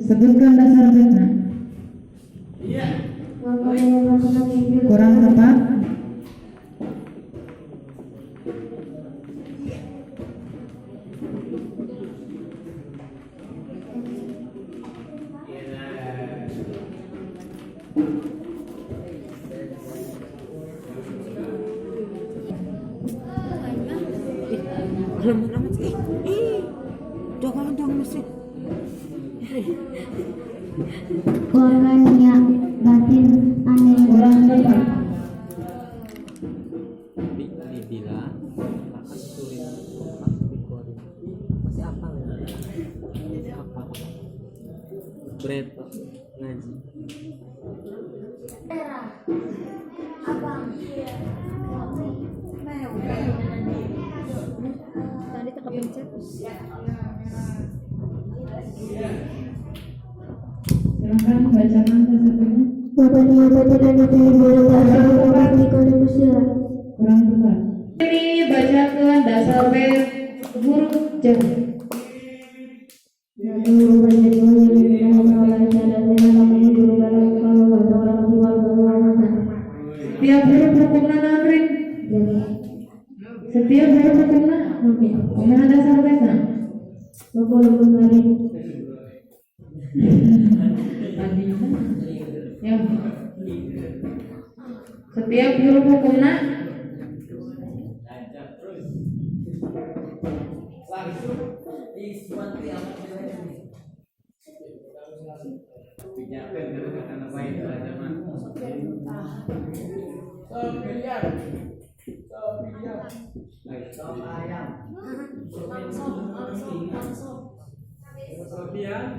Sebutkan dasar fitnah. Kurang tepat. Lama-lama sih. Jangan mesti. Korbannya batin aneh. Kurang tepat. Dibilang akan sulit recording. Masih apa ya? Apa? Bread ngaji. Tadi tak kepencet. Silakan bacakan sesuatunya. Korbannya batin aneh dari bahasa di Indonesia. Kurang tepat. Ini bacakan dasar huruf j. Setiap huruf hukumna naon? Setiap huruf hukumna kumaha dasar fitnah? Ya. Setiap huruf hukumna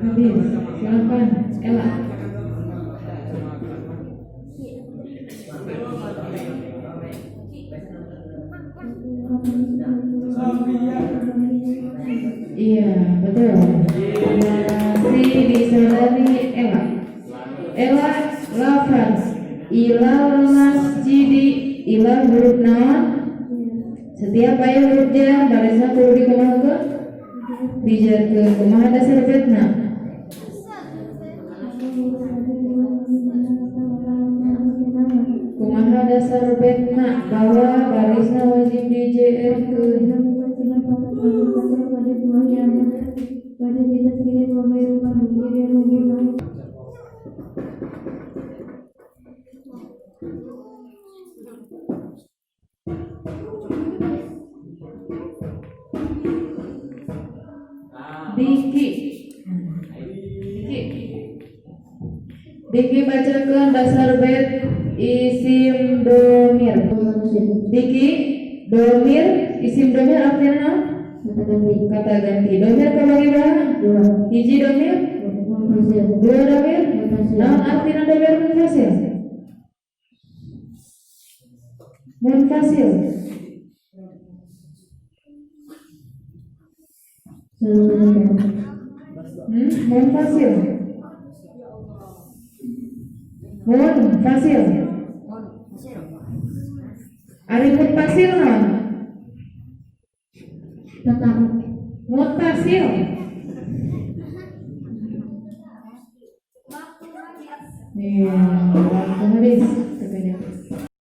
habis. Silakan Ella. Iya, betul. Masih disadari Ella. Ella lafaz ilal masjidi, ilal huruf naon? Setiap aya huruf jar barisna kudu dikumahakeun? Dijarkeun. Kumaha dasar fitnah? Kumaha dasar fitnah bahwa barisna wajib dijarkeun? Diki bacakan dasar bait isim domir. Diki domir isim domir artinya kata ganti. Domir kabagi berapa? Hiji domir, dua domir. Naon artinya domir munfasil? Munfasil. Munfasil. Munfasil. Ari munfasil naon? Tetap. Munfasil. Iya, waktu habis.